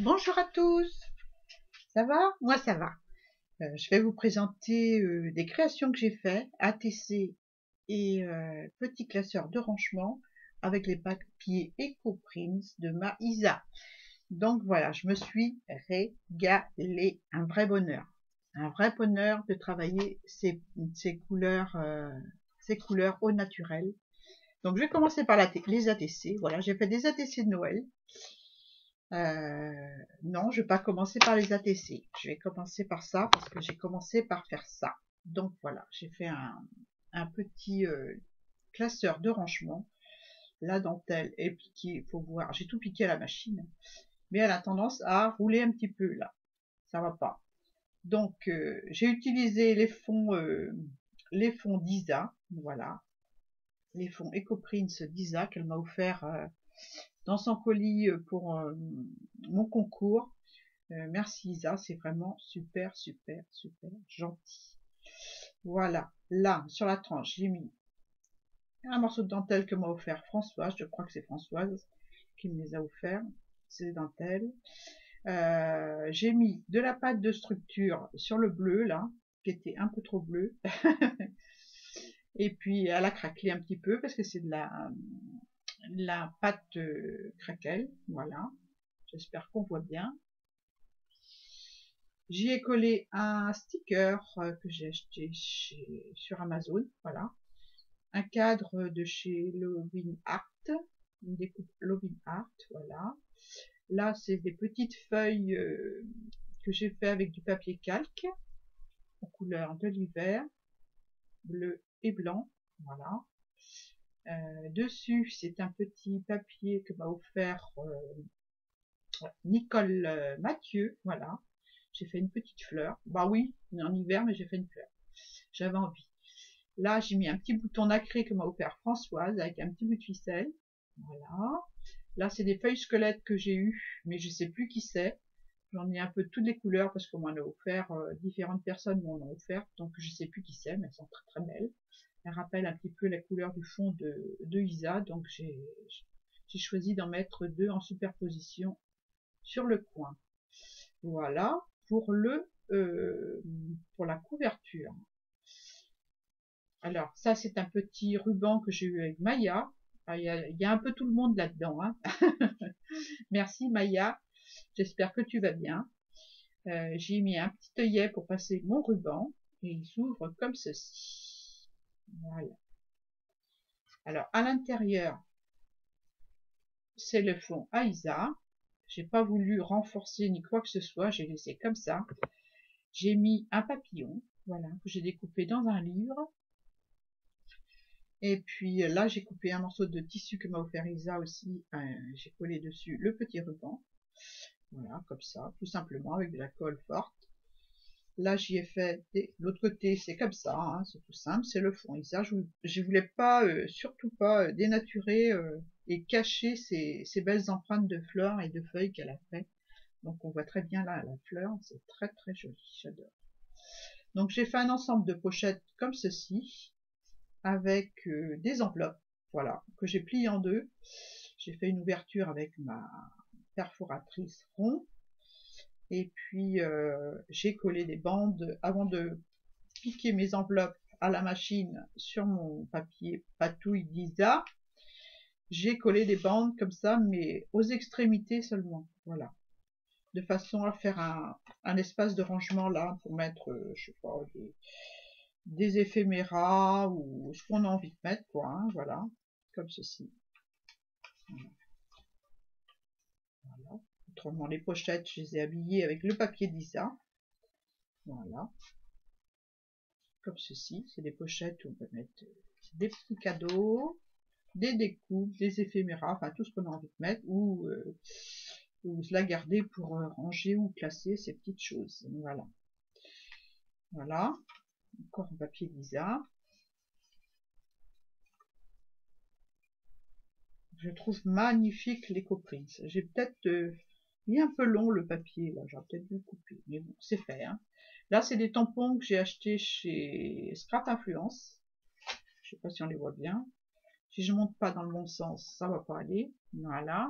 Bonjour à tous, ça va? Moi ça va. Je vais vous présenter des créations que j'ai fait, ATC et petit classeur de rangement avec les papiers EcoPrints de ma Isa. Donc voilà, je me suis régalée, un vrai bonheur. Un vrai bonheur de travailler ces couleurs au naturel. Donc je vais commencer par les ATC. Voilà, j'ai fait des ATC de Noël. Non, je vais pas commencer par les ATC. Je vais commencer par ça parce que j'ai commencé par faire ça. Donc voilà, j'ai fait un petit classeur de rangement. La dentelle est piquée, il faut voir. J'ai tout piqué à la machine, mais elle a tendance à rouler un petit peu là. Ça va pas. Donc j'ai utilisé les fonds d'Isa. Voilà, les fonds EcoPrints d'Isa qu'elle m'a offert dans son colis pour mon concours. Merci Isa, c'est vraiment super, super, super gentil. Voilà, là, sur la tranche, j'ai mis un morceau de dentelle que m'a offert Françoise. Je crois que c'est Françoise qui me les a offerts, ces dentelles. J'ai mis de la pâte de structure sur le bleu, là, qui était un peu trop bleu. Et puis, elle a craquelé un petit peu parce que c'est de la pâte craquelle. Voilà, j'espère qu'on voit bien. J'y ai collé un sticker que j'ai acheté sur Amazon, voilà. Un cadre de chez Lovin Art, une découpe Lovin Art, voilà. Là, c'est des petites feuilles que j'ai fait avec du papier calque, en couleur de l'hiver, bleu et blanc, voilà. Dessus, c'est un petit papier que m'a offert Nicole Mathieu, voilà. J'ai fait une petite fleur. Bah oui, on est en hiver, mais j'ai fait une fleur. J'avais envie. Là, j'ai mis un petit bouton nacré que m'a offert Françoise avec un petit bout de ficelle. Voilà. Là, c'est des feuilles squelettes que j'ai eues, mais je sais plus qui c'est. J'en ai un peu de toutes les couleurs parce qu'on m'en a offert, différentes personnes m'en ont offert, donc je sais plus qui c'est, mais elles sont très très belles. Elles rappellent un petit peu la couleur du fond de Isa, donc j'ai choisi d'en mettre deux en superposition sur le coin. Voilà pour pour la couverture. Alors ça, c'est un petit ruban que j'ai eu avec Maya. Ah, il y a un peu tout le monde là-dedans, hein. Merci Maya, j'espère que tu vas bien. J'ai mis un petit œillet pour passer mon ruban et il s'ouvre comme ceci. Voilà. Alors à l'intérieur, c'est le fond Aïsa. J'ai pas voulu renforcer ni quoi que ce soit, j'ai laissé comme ça. J'ai mis un papillon, voilà, que j'ai découpé dans un livre. Et puis là, j'ai coupé un morceau de tissu que m'a offert Isa aussi. J'ai collé dessus le petit ruban. Voilà, comme ça, tout simplement, avec de la colle forte. Là, j'y ai fait l'autre côté, c'est comme ça, hein, c'est tout simple, c'est le fond Isa. Je voulais pas, surtout pas, dénaturer et cacher ces belles empreintes de fleurs et de feuilles qu'elle a fait. Donc on voit très bien là la fleur, c'est très très joli, j'adore. Donc j'ai fait un ensemble de pochettes comme ceci, avec des enveloppes, voilà, que j'ai plié en deux. J'ai fait une ouverture avec ma perforatrice rond, et puis j'ai collé des bandes avant de piquer mes enveloppes à la machine sur mon papier patouille d'Isa. J'ai collé des bandes comme ça, mais aux extrémités seulement, voilà, de façon à faire un espace de rangement là pour mettre, je sais pas, des éphéméras ou ce qu'on a envie de mettre, quoi, hein, voilà, comme ceci. Voilà. Autrement, les pochettes, je les ai habillées avec le papier d'Isa. Voilà. Comme ceci. C'est des pochettes où on peut mettre des petits cadeaux, des découpes, des éphéméras, enfin tout ce qu'on a envie de mettre, ou se la garder pour ranger ou classer ces petites choses. Voilà. Voilà. Encore un papier d'Isa. Je trouve magnifique les Prints. J'ai peut-être mis un peu long le papier, là, j'aurais peut-être dû le couper, mais bon, c'est fait, hein. Là, c'est des tampons que j'ai achetés chez Scrap Influence. Je sais pas si on les voit bien. Si je monte pas dans le bon sens, ça va pas aller. Voilà.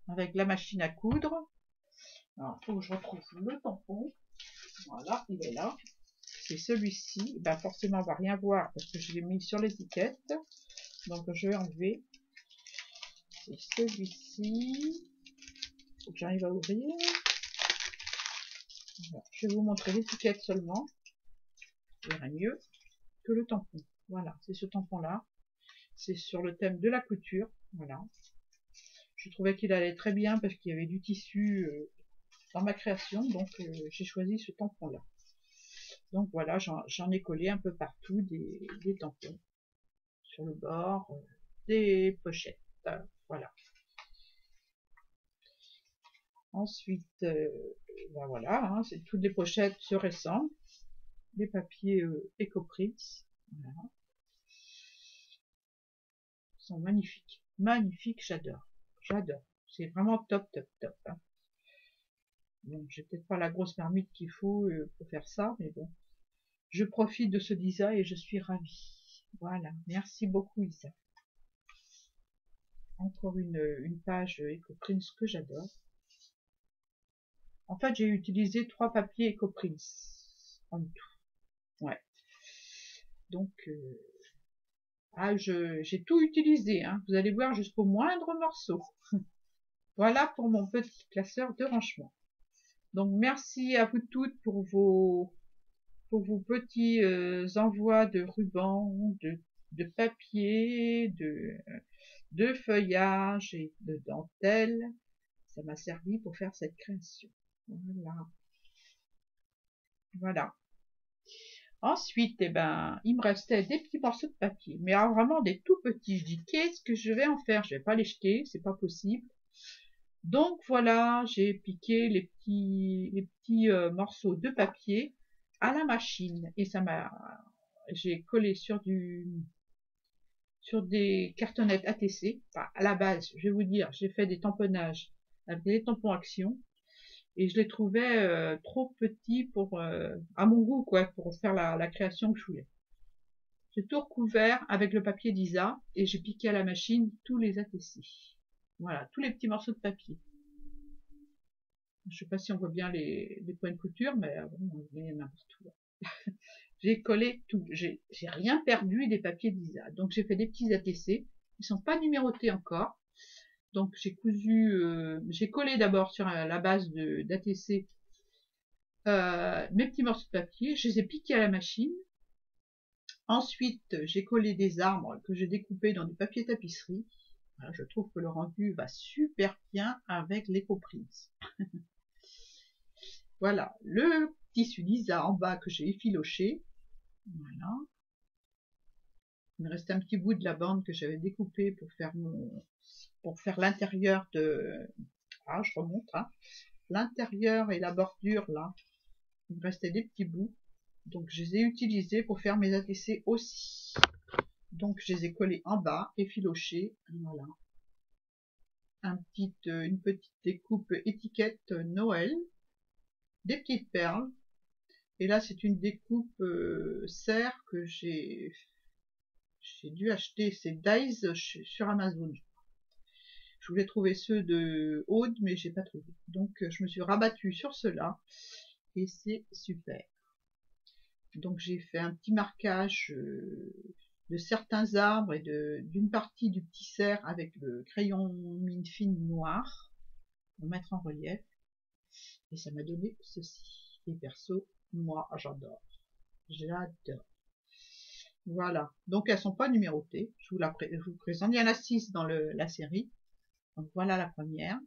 Avec la machine à coudre. Alors, il faut que je retrouve le tampon. Voilà, il est là. C'est celui-ci. Ben, forcément, on va rien voir parce que je l'ai mis sur l'étiquette. Donc, je vais enlever. C'est celui-ci. Faut que j'arrive à ouvrir. Voilà. Je vais vous montrer l'étiquette seulement. Ça irait mieux que le tampon. Voilà, c'est ce tampon-là. C'est sur le thème de la couture. Voilà. Je trouvais qu'il allait très bien parce qu'il y avait du tissu dans ma création. Donc, j'ai choisi ce tampon-là. Donc voilà, j'en ai collé un peu partout des tampons sur le bord, des pochettes. Voilà. Ensuite, ben voilà, hein, c'est toutes les pochettes se ressemblent. Les papiers Ecoprix, voilà. Ils sont magnifiques. Magnifiques, j'adore. J'adore. C'est vraiment top, top, top. Hein. Bon, j'ai peut-être pas la grosse marmite qu'il faut pour faire ça, mais bon. Je profite de ce design et je suis ravie. Voilà. Merci beaucoup, Isa. Encore une page Ecoprins que j'adore. En fait, j'ai utilisé 3 papiers Ecoprins en tout. Ouais. Donc, j'ai tout utilisé. Hein. Vous allez voir jusqu'au moindre morceau. Voilà pour mon petit classeur de rangement. Donc, merci à vous toutes pour vos petits envois de rubans, de papier, de feuillage et de dentelle. Ça m'a servi pour faire cette création. Voilà. Voilà. Ensuite, eh ben, il me restait des petits morceaux de papier, mais alors vraiment des tout petits. Je dis, qu'est-ce que je vais en faire? Je vais pas les jeter, c'est pas possible. Donc voilà, j'ai piqué les petits morceaux de papier à la machine et j'ai collé sur des cartonnettes ATC. Enfin, à la base, je vais vous dire, j'ai fait des tamponnages avec des tampons Action. Et je les trouvais trop petits pour à mon goût, quoi, pour faire la création que je voulais. J'ai tout recouvert avec le papier d'Isa et j'ai piqué à la machine tous les ATC. Voilà, tous les petits morceaux de papier. Je sais pas si on voit bien les points de couture, mais bon, il y en a partout. J'ai collé tout, j'ai rien perdu des papiers d'Isa. Donc j'ai fait des petits ATC, ils sont pas numérotés encore. Donc j'ai cousu, j'ai collé d'abord sur la base d'ATC mes petits morceaux de papier, je les ai piqués à la machine. Ensuite, j'ai collé des arbres que j'ai découpés dans du papier tapisserie. Voilà, je trouve que le rendu va super bien avec l'Ecoprins. Voilà, le tissu lisa en bas que j'ai effiloché. Voilà. Il me restait un petit bout de la bande que j'avais découpé pour faire l'intérieur de, je remonte, hein. L'intérieur et la bordure là. Il me restait des petits bouts. Donc je les ai utilisés pour faire mes ATC aussi. Donc je les ai collés en bas, effilochés. Voilà. Une petite découpe étiquette Noël. Des petites perles. Et là c'est une découpe serre que j'ai dû acheter. C'est Dies sur Amazon. Je voulais trouver ceux de Aude, mais j'ai pas trouvé. Donc je me suis rabattue sur ceux-là. Et c'est super. Donc j'ai fait un petit marquage de certains arbres et d'une partie du petit cerf avec le crayon mine fine noir pour mettre en relief. Et ça m'a donné ceci. Et perso, moi j'adore. J'adore. Voilà. Donc elles sont pas numérotées. Je vous présente. Il y en a 6 dans la série. Donc voilà la première.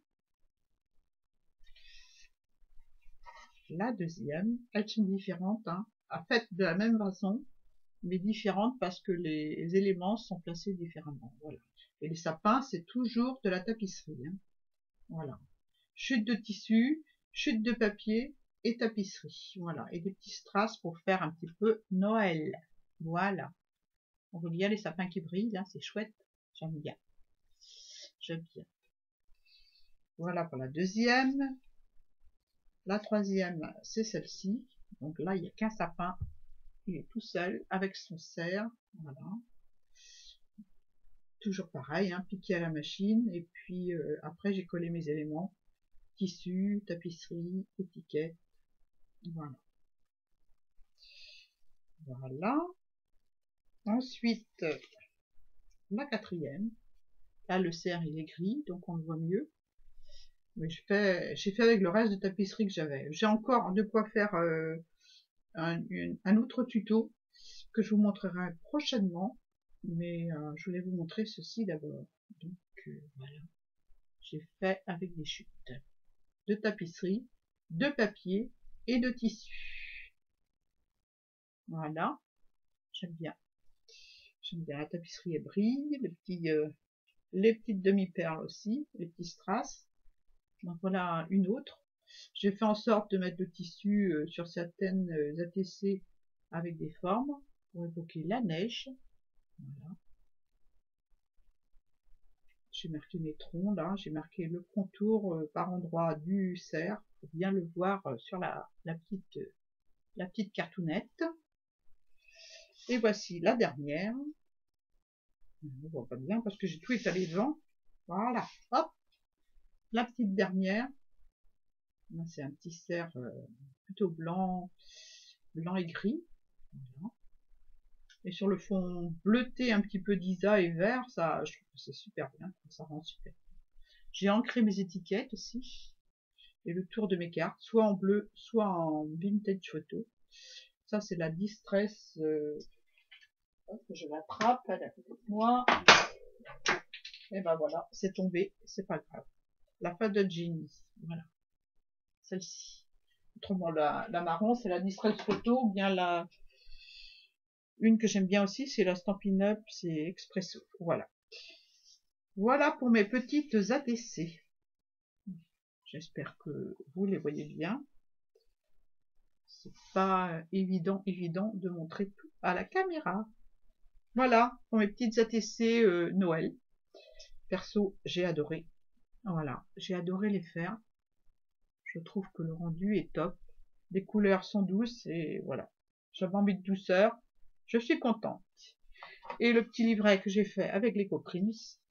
La deuxième. Elles sont différentes. Hein. Faites de la même façon, mais différentes parce que les éléments sont placés différemment. Voilà. Et les sapins, c'est toujours de la tapisserie. Hein. Voilà. Chute de tissu, chute de papier et tapisserie. Voilà. Et des petits strass pour faire un petit peu Noël. Voilà. On voit bien les sapins qui brillent, là, c'est chouette. J'aime bien. J'aime bien. Voilà pour la deuxième. La troisième, c'est celle-ci. Donc là, il n'y a qu'un sapin. Il est tout seul avec son cerf. Voilà. Toujours pareil, hein, piqué à la machine. Et puis après, j'ai collé mes éléments tissu, tapisserie, étiquette. Voilà. Voilà. Ensuite, la quatrième. Là, le cerf, il est gris, donc on le voit mieux. Mais j'ai fait avec le reste de tapisserie que j'avais. J'ai encore de quoi faire un autre tuto que je vous montrerai prochainement. Mais je voulais vous montrer ceci d'abord. Donc, voilà. J'ai fait avec des chutes de tapisserie, de papier et de tissu. Voilà. J'aime bien. J'aime bien. La tapisserie, elle brille. Les petites demi-perles aussi. Les petits strass. Donc voilà une autre. J'ai fait en sorte de mettre le tissu sur certaines ATC avec des formes pour évoquer la neige. Voilà. J'ai marqué mes troncs là, j'ai marqué le contour par endroit du cerf pour bien le voir sur la petite cartoonette. Et voici la dernière. On ne voit pas bien parce que j'ai tout étalé devant. Voilà, hop, la petite dernière. Là, c'est un petit cerf plutôt blanc et gris. Voilà. Et sur le fond bleuté un petit peu d'Isa et vert, ça, je trouve que c'est super bien, ça rend super. J'ai ancré mes étiquettes aussi et le tour de mes cartes, soit en bleu, soit en vintage photo. Ça, c'est la Distress. Je l'attrape, elle est à côté de moi. Et ben voilà, c'est tombé, c'est pas grave. La Faded Jeans, voilà, celle-ci. Autrement, la marron, c'est la Distress photo, ou bien une que j'aime bien aussi, c'est la Stampin' Up, c'est Expresso. Voilà. Voilà pour mes petites ATC. J'espère que vous les voyez bien. C'est pas évident de montrer tout à la caméra. Voilà pour mes petites ATC Noël. Perso, j'ai adoré. Voilà, j'ai adoré les faire. Je trouve que le rendu est top. Les couleurs sont douces et voilà. J'avais envie de douceur. Je suis contente. Et le petit livret que j'ai fait avec les Prince,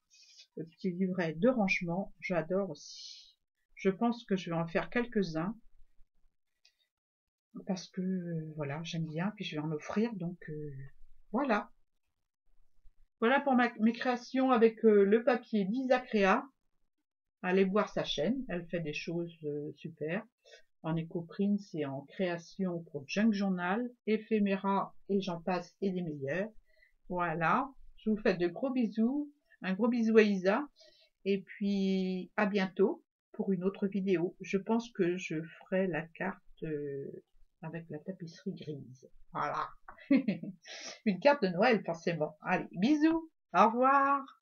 le petit livret de rangement, j'adore aussi. Je pense que je vais en faire quelques-uns parce que voilà, j'aime bien, puis je vais en offrir, donc voilà. Voilà pour mes créations avec le papier d'Isa Créa. Allez voir sa chaîne, elle fait des choses super. En éco-print et en création pour Junk Journal, Éphéméra et j'en passe et des meilleurs. Voilà, je vous fais de gros bisous, un gros bisou à Isa, et puis à bientôt pour une autre vidéo. Je pense que je ferai la carte avec la tapisserie grise. Voilà, une carte de Noël forcément. Allez, bisous, au revoir.